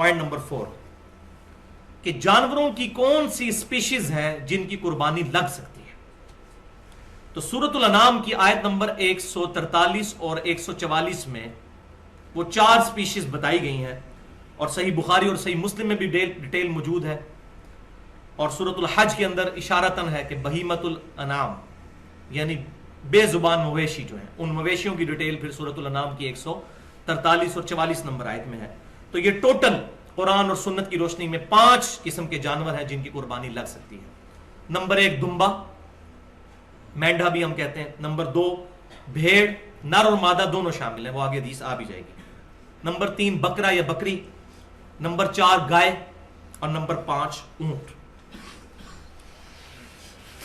Point number 4 کہ جانوروں کی کون سی اسپیشیز ہیں جن کی قربانی لگ سکتی ہے. تو سورۃ الانعام کی آیت نمبر 143 اور 144 میں وہ 4 اسپیشیز بتائی گئی ہیں, اور صحیح بخاری اور صحیح مسلم میں بھی ڈیٹیل موجود ہے, اور سورۃ الحج کے اندر اشارتاً ہے کہ بہیمۃ الانعام یعنی بے زبان مویشی جو ہیں, ان مویشیوں کی ڈیٹیل پھر سورۃ الانعام کی 143 اور 44 نمبر آیت میں ہے. تو یہ ٹوٹل قرآن اور سنت کی روشنی میں 5 قسم کے جانور ہیں جن کی قربانی لگ سکتی ہے. نمبر 1 دمبا, مینڈا بھی ہم کہتے ہیں. نمبر 2 بھیڑ, نر اور مادہ دونوں شامل ہیں, وہ آگے حدیث آ بھی جائے گی. نمبر 3 بکرا یا بکری. نمبر 4 گائے, اور نمبر 5 اونٹ.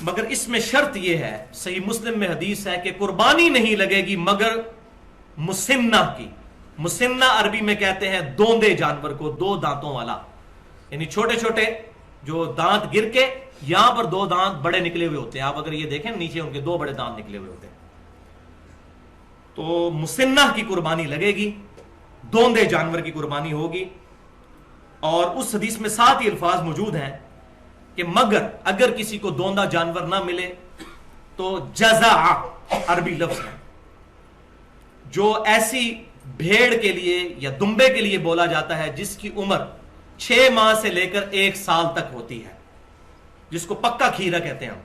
مگر اس میں شرط یہ ہے, صحیح مسلم میں حدیث ہے کہ قربانی نہیں لگے گی مگر مسنہ کی. مسنہ عربی میں کہتے ہیں دوندے جانور کو, 2 دانتوں والا, یعنی چھوٹے چھوٹے جو دانت گر کے یہاں پر 2 دانت بڑے نکلے ہوئے ہوتے ہیں. آپ اگر یہ دیکھیں نیچے ان کے 2 بڑے دانت نکلے ہوئے ہوتے ہیں. تو مسنہ کی قربانی لگے گی, دوندے جانور کی قربانی ہوگی. اور اس حدیث میں 7 ہی الفاظ موجود ہیں کہ مگر اگر کسی کو دوندا جانور نہ ملے تو جزع عربی لفظ ہے جو ایسی بھیڑ کے لیے یا دمبے کے لیے بولا جاتا ہے جس کی عمر 6 ماہ سے لے کر 1 سال تک ہوتی ہے, جس کو پکا کھیرا کہتے ہیں ہم.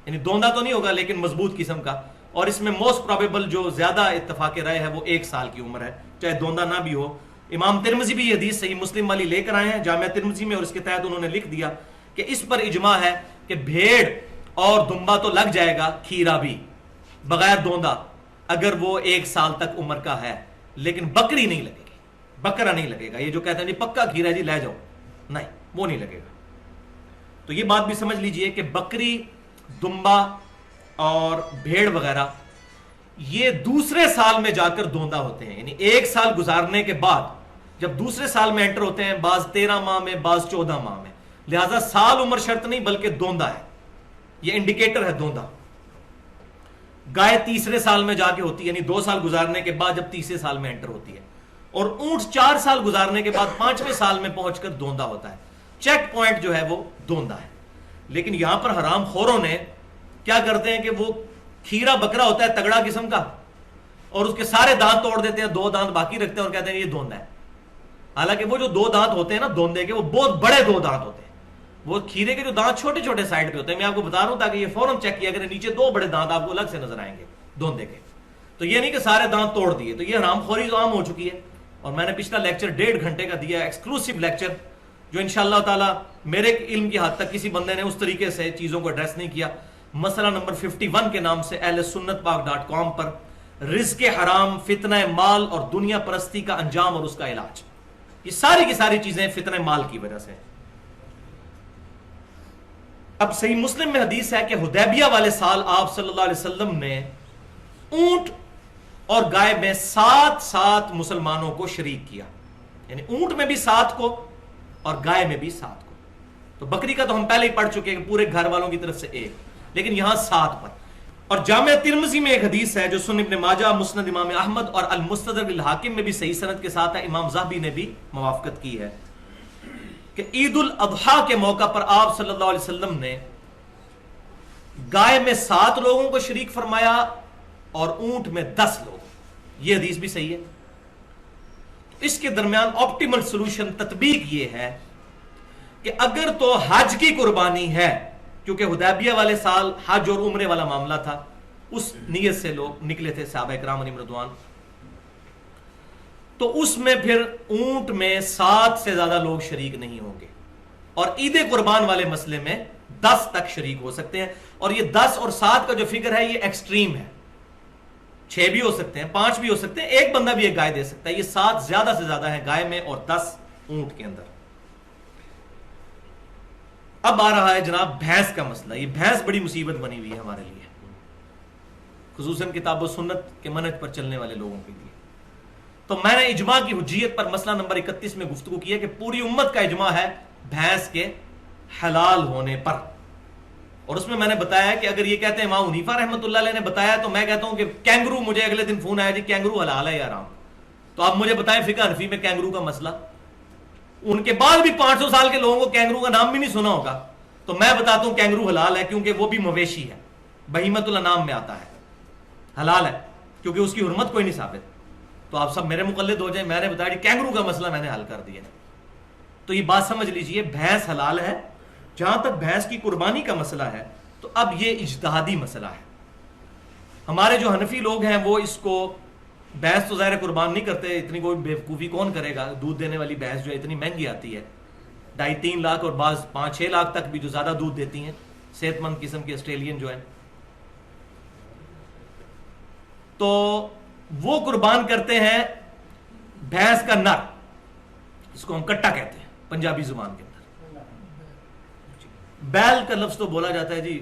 یعنی دوندا تو نہیں ہوگا لیکن مضبوط قسم کا, اور اس میں موسٹ پروبیبل جو زیادہ اتفاق رائے ہے وہ 1 سال کی عمر ہے, چاہے دوندا نہ بھی ہو. امام ترمذی بھی یہ حدیث صحیح مسلم والی لے کر آئے ہیں جامعہ ترمذی میں, اور اس کے تحت انہوں نے لکھ دیا کہ اس پر اجماع ہے کہ بھیڑ اور دمبا تو لگ جائے گا, کھیرا بھی بغیر دوندا اگر وہ 1 سال تک عمر کا ہے, لیکن بکری نہیں لگے گی, بکرا نہیں لگے گا. یہ جو کہتے ہیں جی پکا کھیرا جی لے جاؤ, نہیں وہ نہیں لگے گا. تو یہ بات بھی سمجھ لیجئے کہ بکری, دمبا اور بھیڑ وغیرہ یہ دوسرے سال میں جا کر دوندا ہوتے ہیں, یعنی 1 سال گزارنے کے بعد جب دوسرے سال میں انٹر ہوتے ہیں, بعض 13 ماہ میں, بعض 14 ماہ میں. لہذا سال عمر شرط نہیں بلکہ دوندا ہے, یہ انڈیکیٹر ہے دوندا. گائے تیسرے سال میں جا کے ہوتی ہے, یعنی 2 سال گزارنے کے بعد جب تیسرے سال میں انٹر ہوتی ہے, اور اونٹ 4 سال گزارنے کے بعد 5ویں سال میں پہنچ کر دوندا ہوتا ہے. چیک پوائنٹ جو ہے وہ دوندا ہے. لیکن یہاں پر حرام خوروں نے کیا کرتے ہیں کہ وہ کھیرا بکرا ہوتا ہے تگڑا قسم کا, اور اس کے سارے دانت توڑ دیتے ہیں, 2 دانت باقی رکھتے ہیں اور کہتے ہیں یہ دوندا ہے. حالانکہ وہ جو 2 دانت ہوتے ہیں نا دوندے کے, وہ بہت بڑے 2 دانت ہوتے ہیں. وہ کھیرے کے جو دانت چھوٹے چھوٹے سائڈ پہ ہوتے ہیں, میں آپ کو بتا رہا ہوں تاکہ یہ فوراً چیک کیا کریں, نیچے 2 بڑے دانت آپ کو الگ سے نظر آئیں گے دوندے کے. تو یہ نہیں کہ سارے دانت توڑ دیے. تو یہ حرام خوری تو عام ہو چکی ہے, اور میں نے پچھلا لیکچر 1.5 گھنٹے کا دیا, ایکسکلوسیو لیکچر, جو انشاءاللہ تعالی میرے علم کی حد تک کسی بندے نے اس طریقے سے چیزوں کو ایڈریس نہیں کیا. مسئلہ نمبر 51 کے نام سے ahlsunnatpak.com پر رزق حرام, فتنہ مال اور دنیا پرستی کا انجام اور اس کا علاج, یہ ساری کی ساری چیزیں فتنہ مال کی وجہ سے. اب صحیح مسلم میں حدیث ہے کہ حدیبیہ والے سال آپ صلی اللہ علیہ وسلم نے اونٹ اور گائے میں 7 مسلمانوں کو شریک کیا, یعنی اونٹ میں بھی 7 کو اور گائے میں بھی 7 کو. تو بکری کا تو ہم پہلے ہی پڑھ چکے ہیں پورے گھر والوں کی طرف سے 1, لیکن یہاں 7 پر. اور جامعہ ترمذی میں ایک حدیث ہے جو سنن ابن ماجہ, مسند امام احمد اور المستدرک للحاکم میں بھی صحیح سند کے ساتھ ہے, امام ذہبی نے بھی موافقت کی ہے, کہ عید الاضحیٰ کے موقع پر آپ صلی اللہ علیہ وسلم نے گائے میں 7 لوگوں کو شریک فرمایا اور اونٹ میں 10 لوگ. یہ حدیث بھی صحیح ہے. اس کے درمیان آپٹیمل سولوشن تطبیق یہ ہے کہ اگر تو حج کی قربانی ہے, کیونکہ حدیبیہ والے سال حج اور عمرے والا معاملہ تھا, اس نیت سے لوگ نکلے تھے صحابہ کرام علیہم رضوان, تو اس میں پھر اونٹ میں 7 سے زیادہ لوگ شریک نہیں ہوں گے, اور عید قربان والے مسئلے میں 10 تک شریک ہو سکتے ہیں. اور یہ 10 اور 7 کا جو فگر ہے یہ ایکسٹریم ہے, 6 بھی ہو سکتے ہیں, 5 بھی ہو سکتے ہیں, ایک بندہ بھی ایک گائے دے سکتا ہے. یہ 7 زیادہ سے زیادہ ہے گائے میں اور 10 اونٹ کے اندر. اب آ رہا ہے جناب بھینس کا مسئلہ. یہ بھینس بڑی مصیبت بنی ہوئی ہے ہمارے لیے, خصوصاً کتاب و سنت کے منہج پر چلنے والے لوگوں کے لیے. تو میں نے اجماع کی حجیت پر مسئلہ نمبر 31 میں گفتگو کی ہے کہ پوری امت کا اجماع ہے بھینس کے حلال ہونے پر. اور اس میں نے بتایا کہ اگر یہ کہتے ہیں امام حنیفہ رحمۃ اللہ علیہ نے بتایا, تو میں کہتا ہوں کہ کینگرو, مجھے اگلے دن فون آیا جی کینگرو حلال ہے یا حرام. تو آپ مجھے بتائیں فقہ حنفی میں کینگرو کا مسئلہ, ان کے بعد بھی 500 سال کے لوگوں کو کینگرو کا نام بھی نہیں سنا ہوگا. تو میں بتاتا ہوں کینگرو حلال ہے کیونکہ وہ بھی مویشی ہے, بہیمۃ الانعام میں آتا ہے, حلال ہے کیونکہ اس کی حرمت کوئی نہیں ثابت. تو آپ سب میرے مقلد ہو جائیں, میں نے بتایا کینگرو کا مسئلہ میں نے حل کر دیا. تو یہ بات سمجھ لیجئے, بھینس حلال ہے. جہاں تک بھینس کی قربانی کا مسئلہ ہے تو اب یہ اجتہادی مسئلہ ہے. ہمارے جو حنفی لوگ ہیں وہ اس کو, بھینس تو ظاہر قربان نہیں کرتے, اتنی کوئی بیوقوفی کون کرے گا, دودھ دینے والی بھینس جو ہے اتنی مہنگی آتی ہے, 2.5-3 لاکھ اور بعض 5-6 لاکھ تک بھی جو زیادہ دودھ دیتی ہیں, صحت مند قسم کی آسٹریلین جو ہے. تو وہ قربان کرتے ہیں بھینس کا نر, اس کو ہم کٹا کہتے ہیں پنجابی زبان کے اندر. بیل کا لفظ تو بولا جاتا ہے جی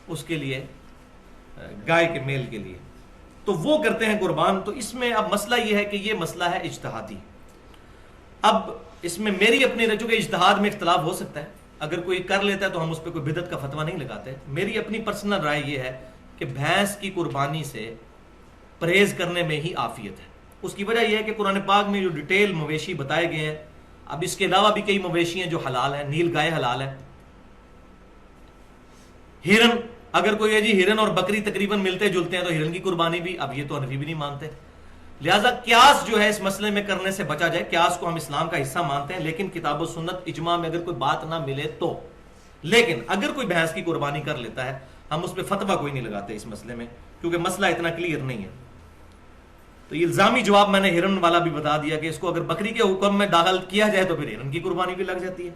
اس کے لیے, گائے کے میل کے لیے. تو وہ کرتے ہیں قربان. تو اس میں اب مسئلہ یہ ہے کہ یہ مسئلہ ہے اجتہادی. اب اس میں میری اپنی چونکہ اجتہاد میں اختلاف ہو سکتا ہے, اگر کوئی کر لیتا ہے تو ہم اس پہ کوئی بدعت کا فتویٰ نہیں لگاتے. میری اپنی پرسنل رائے یہ ہے کہ بھینس کی قربانی سے پرہیز کرنے میں ہی عافیت ہے. اس کی وجہ یہ ہے کہ قرآن پاک میں جو ڈیٹیل مویشی بتائے گئے ہیں, اب اس کے علاوہ بھی کئی مویشی ہیں جو حلال ہیں. نیل گائے حلال ہے, ہرن, اگر کوئی ہے جی ہرن اور بکری تقریباً ملتے جلتے ہیں تو ہرن کی قربانی بھی, اب یہ تو حنفی بھی نہیں مانتے. لہٰذا قیاس جو ہے اس مسئلے میں کرنے سے بچا جائے. قیاس کو ہم اسلام کا حصہ مانتے ہیں, لیکن کتاب و سنت اجماع میں اگر کوئی بات نہ ملے تو. لیکن اگر کوئی بھینس کی قربانی کر لیتا ہے, ہم اس پہ فتویٰ کوئی نہیں لگاتے اس مسئلے میں, کیونکہ مسئلہ اتنا کلیئر نہیں ہے. تو یہ الزامی جواب میں نے ہرن والا بھی بتا دیا کہ اس کو اگر بکری کے حکم میں داخل کیا جائے تو پھر ہرن کی قربانی بھی لگ جاتی ہے.